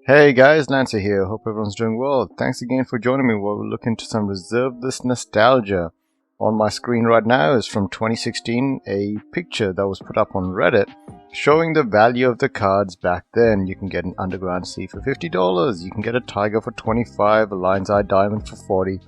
Hey guys, Lancer here. Hope everyone's doing well. Thanks again for joining me while we look into some reserved list nostalgia. On my screen right now is from 2016, a picture that was put up on Reddit showing the value of the cards back then. You can get an Underground Sea for $50, you can get a Tiger for $25, a Lion's Eye Diamond for $40.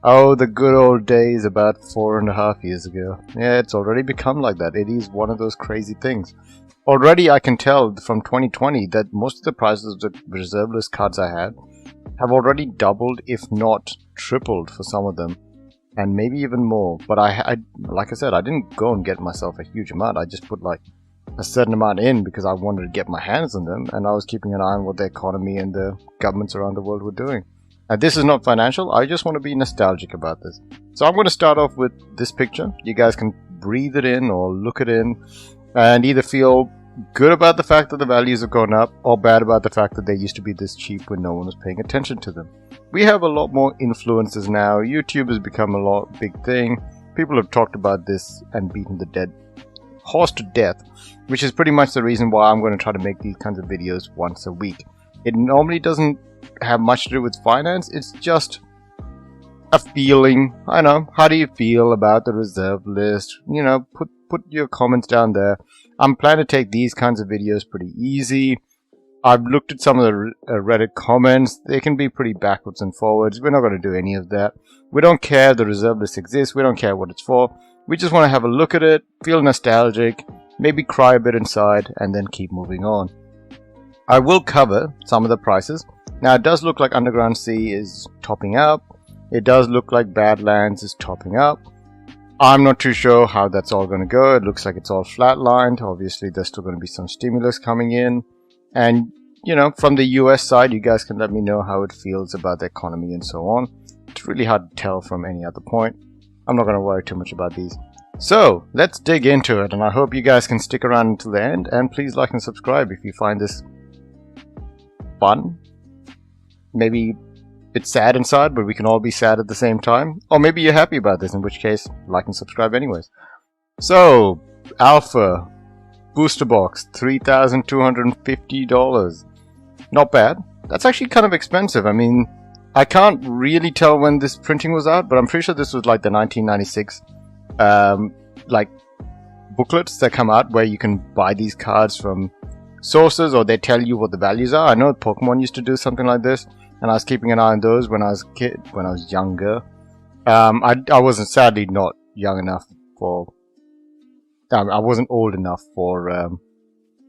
Oh, the good old days about 4.5 years ago. Yeah, it's already become like that. It is one of those crazy things. Already I can tell from 2020 that most of the prices of the reserve list cards I had have already doubled, if not tripled for some of them, and maybe even more. But like I said, I didn't go and get myself a huge amount. I just put like a certain amount in because I wanted to get my hands on them, and I was keeping an eye on what the economy and the governments around the world were doing. And this is not financial, I just want to be nostalgic about this. So I'm going to start off with this picture. You guys can breathe it in or look it in and either feel good about the fact that the values have gone up or bad about the fact that they used to be this cheap when no one was paying attention to them. We have a lot more influencers now. YouTube has become a big thing. People have talked about this and beaten the dead horse to death, which is pretty much the reason why I'm going to try to make these kinds of videos once a week. It normally doesn't have much to do with finance, it's just a feeling. I know, how do you feel about the reserve list? You know, put your comments down there. I'm planning to take these kinds of videos pretty easy. I've looked at some of the Reddit comments. They can be pretty backwards and forwards. We're not going to do any of that. We don't care the reserve list exists. We don't care what it's for. We just want to have a look at it, feel nostalgic, maybe cry a bit inside, and then keep moving on. I will cover some of the prices. Now, it does look like Underground Sea is topping up. It does look like Badlands is topping up. I'm not too sure how that's all going to go. It looks like it's all flatlined. Obviously, there's still going to be some stimulus coming in. And, you know, from the US side, you guys can let me know how it feels about the economy and so on. It's really hard to tell from any other point. I'm not going to worry too much about these. So, let's dig into it. And I hope you guys can stick around until the end. And please like and subscribe if you find this fun. Maybe it's sad inside, but we can all be sad at the same time. Or maybe you're happy about this, in which case, like and subscribe anyways. So, Alpha Booster Box, $3,250. Not bad. That's actually kind of expensive. I mean, I can't really tell when this printing was out, but I'm pretty sure this was like the 1996 like booklets that come out where you can buy these cards from sources, or they tell you what the values are. I know Pokemon used to do something like this, and I was keeping an eye on those when I was a kid, when I was younger. I wasn't, sadly, not young enough for... I wasn't old enough for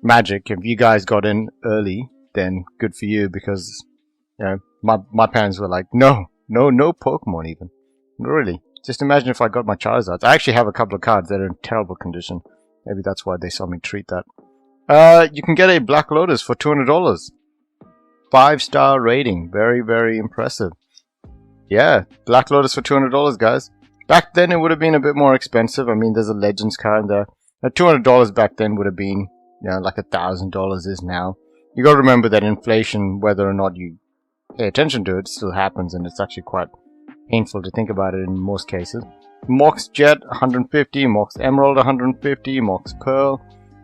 Magic. If you guys got in early, then good for you, because, you know, my parents were like, no Pokemon even. Really. Just imagine if I got my Charizards. I actually have a couple of cards that are in terrible condition. Maybe that's why they saw me treat that. You can get a Black Lotus for $200. 5-star rating. Very, very impressive. Yeah, Black Lotus for $200, guys. Back then, it would have been a bit more expensive. I mean, there's a Legends card there. Now, $200 back then would have been, you know, like $1,000 is now. You got to remember that inflation, whether or not you pay attention to it, still happens, and it's actually quite painful to think about it in most cases. Mox Jet, 150. Mox Emerald, 150. Mox Pearl,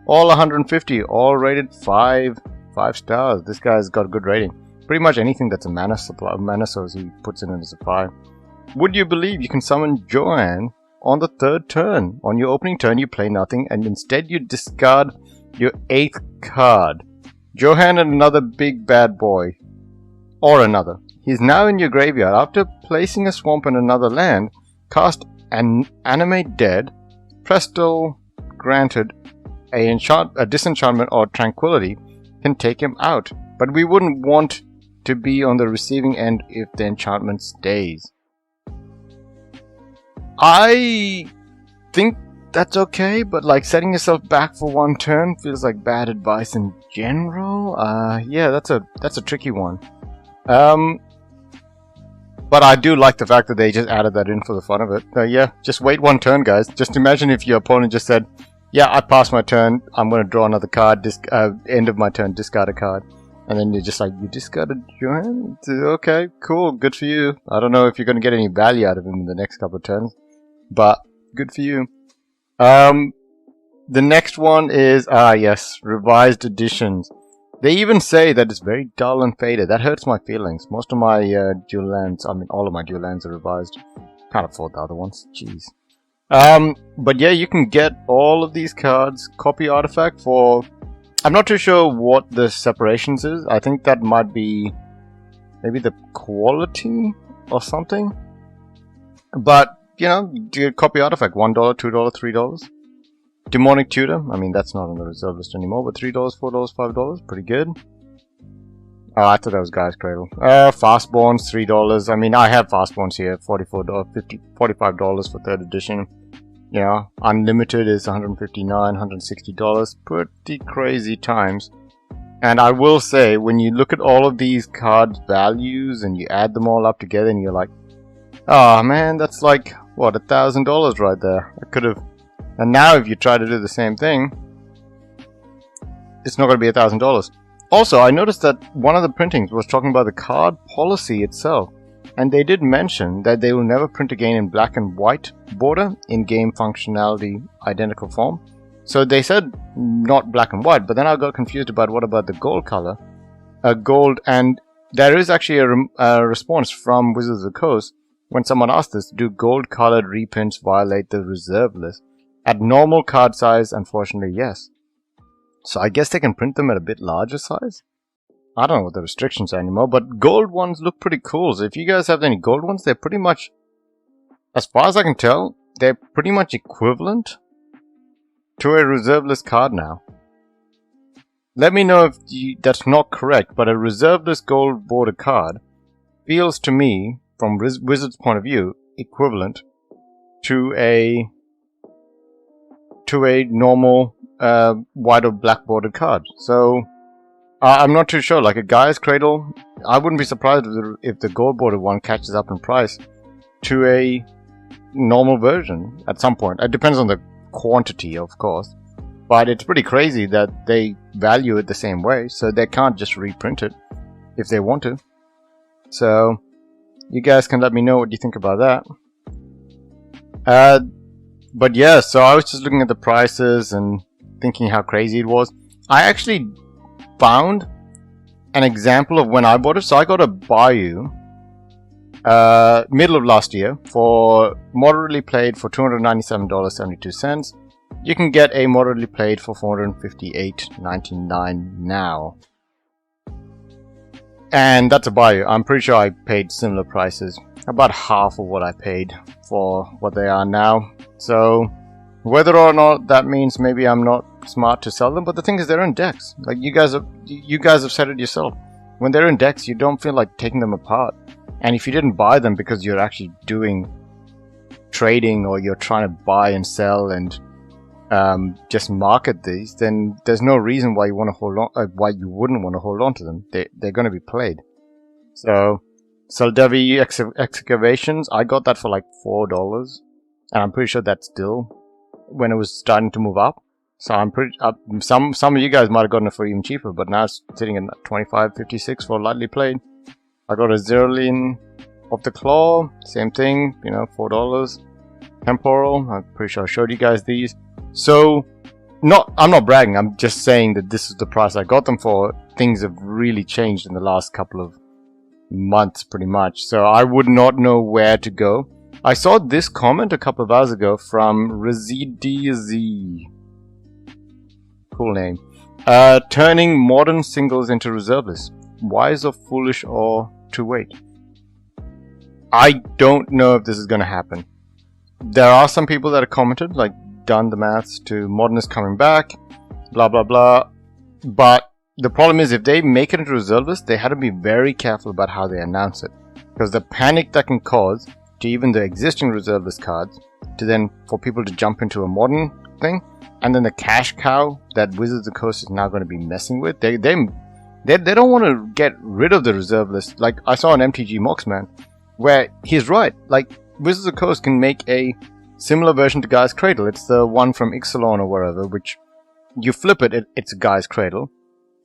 all 150. All rated 5 stars. This guy's got a good rating. Pretty much anything that's a mana source, he puts in it as a 5. Would you believe you can summon Joanne on the 3rd turn? On your opening turn, you play nothing, and instead you discard your 8th card. Johan and another big bad boy. Or another. He's now in your graveyard. After placing a swamp in another land, cast an Animate Dead. Presto granted a disenchantment or tranquility can take him out. But we wouldn't want to be on the receiving end if the enchantment stays. I think that's okay, but like setting yourself back for one turn feels like bad advice in general. Yeah, that's a tricky one. But I do like the fact that they just added that in for the fun of it. Yeah, just wait one turn, guys. Just imagine if your opponent just said, yeah, I passed my turn, I'm going to draw another card, end of my turn, discard a card. And then you're just like, you discarded Johan? Okay, cool, good for you. I don't know if you're going to get any value out of him in the next couple of turns, but good for you. The next one is, yes, revised editions. They even say that it's very dull and faded. That hurts my feelings. Most of my dual lands, I mean all of my dual lands are revised. Can't afford the other ones. Jeez. But yeah, you can get all of these cards, copy artifact for... I'm not too sure what the separations is. I think that might be maybe the quality or something. But, you know, copy artifact, $1, $2, $3. Demonic Tutor, I mean that's not on the reserve list anymore, but $3, $4, $5, pretty good. Oh, I thought that was Guy's Cradle. Fastborns, $3. I mean, I have Fastborns here, $44, $50, $45 for 3rd edition. You know, Unlimited is $159, $160. Pretty crazy times. And I will say, when you look at all of these card values and you add them all up together and you're like, oh man, that's like, what, $1,000 right there. I could have... And now if you try to do the same thing, it's not going to be $1,000. Also, I noticed that one of the printings was talking about the card policy itself. And they did mention that they will never print again in black and white border in game functionality identical form. So they said not black and white, but then I got confused about what about the gold color. Gold, and there is actually a response from Wizards of the Coast when someone asked this, do gold colored reprints violate the reserve list? At normal card size, unfortunately, yes. So I guess they can print them at a bit larger size? I don't know what the restrictions are anymore, but gold ones look pretty cool. So if you guys have any gold ones, they're pretty much, as far as I can tell, they're pretty much equivalent to a reserve list card now. Let me know if that's not correct, but a reserve list gold border card feels to me, from Wizards' point of view, equivalent to a normal white or black bordered card. So I'm not too sure. Like a Guy's Cradle, I wouldn't be surprised if the gold bordered one catches up in price to a normal version at some point. It depends on the quantity, of course, but it's pretty crazy that they value it the same way, so they can't just reprint it if they want to. So you guys can let me know what you think about that. But yeah, so I was just looking at the prices and thinking how crazy it was. I actually found an example of when I bought it. So I got a Bayou middle of last year for moderately played for $297.72. You can get a moderately played for $458.99 now. And that's a Bayou. I'm pretty sure I paid similar prices. About half of what I paid for what they are now. So whether or not that means maybe I'm not smart to sell them, but the thing is they're in decks. Like you guys have said it yourself. When they're in decks, you don't feel like taking them apart. And if you didn't buy them because you're actually doing trading or you're trying to buy and sell and just market these, then there's no reason why you want to hold on. Why you wouldn't want to hold on to them. They're going to be played. So Saldevi Excavations, I got that for like $4, and I'm pretty sure that's still when it was starting to move up. So I'm pretty some of you guys might have gotten it for even cheaper, but now it's sitting at $25.56 for lightly played. I got a Zerlin of the Claw, same thing, you know, $4. Temporal, I'm pretty sure I showed you guys these. So I'm not bragging, I'm just saying that this is the price I got them for. Things have really changed in the last couple of months pretty much, so I would not know where to go. I saw this comment a couple of hours ago from ReziDZ. Cool name. Turning modern singles into reserve lists. Wise or foolish or to wait? I don't know if this is going to happen. There are some people that have commented, like done the maths to modern is coming back, blah blah blah. But the problem is, if they make it into reserve list, they had to be very careful about how they announce it, because the panic that can cause to even the existing reserve list cards, to then for people to jump into a modern thing, and then the cash cow that Wizards of the Coast is now going to be messing with. They don't want to get rid of the reserve list. Like I saw an MTG Moxman where he's right. Like Wizards of the Coast can make a similar version to Guy's Cradle. It's the one from Ixalan or wherever, which you flip it, it's a Guy's Cradle,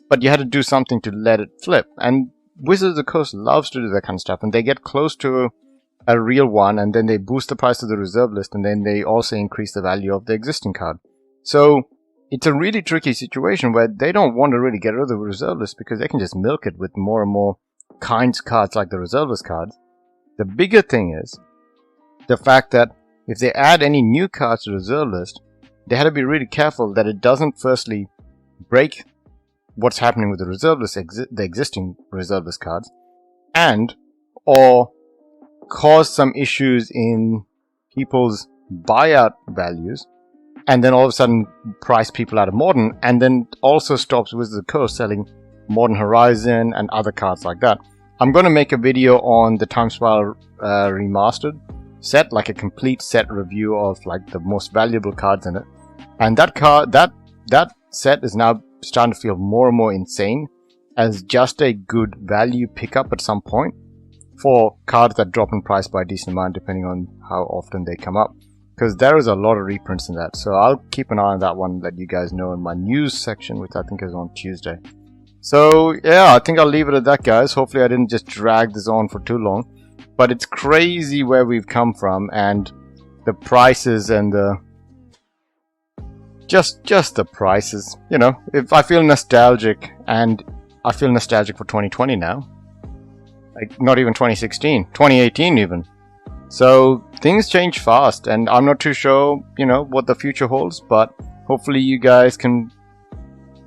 but you had to do something to let it flip. And Wizards of the Coast loves to do that kind of stuff, and they get close to a real one, and then they boost the price of the reserve list, and then they also increase the value of the existing card. So it's a really tricky situation where they don't want to really get rid of the reserve list because they can just milk it with more and more kinds of cards like the reserve list cards. The bigger thing is the fact that if they add any new cards to the reserve list, they had to be really careful that it doesn't firstly break what's happening with the reserve list, the existing reserve list cards, and or cause some issues in people's buyout values, and then all of a sudden price people out of Modern, and then also stops Wizards of the Coast selling Modern Horizon and other cards like that. I'm going to make a video on the Time Spiral Remastered set, like a complete set review of like the most valuable cards in it. And that set is now starting to feel more and more insane as just a good value pickup at some point for cards that drop in price by a decent amount depending on how often they come up. Because there is a lot of reprints in that. So I'll keep an eye on that one, let you guys know in my news section, which I think is on Tuesday. So yeah, I think I'll leave it at that, guys. Hopefully I didn't just drag this on for too long. But it's crazy where we've come from and the prices and the... Just the prices. You know, if I feel nostalgic, and I feel nostalgic for 2020 now. Like, not even 2016. 2018 even. So things change fast, and I'm not too sure, you know, what the future holds, but hopefully you guys can,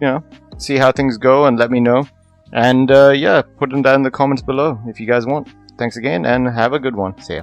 you know, see how things go and let me know. And yeah, put them down in the comments below if you guys want. Thanks again, and have a good one. See ya.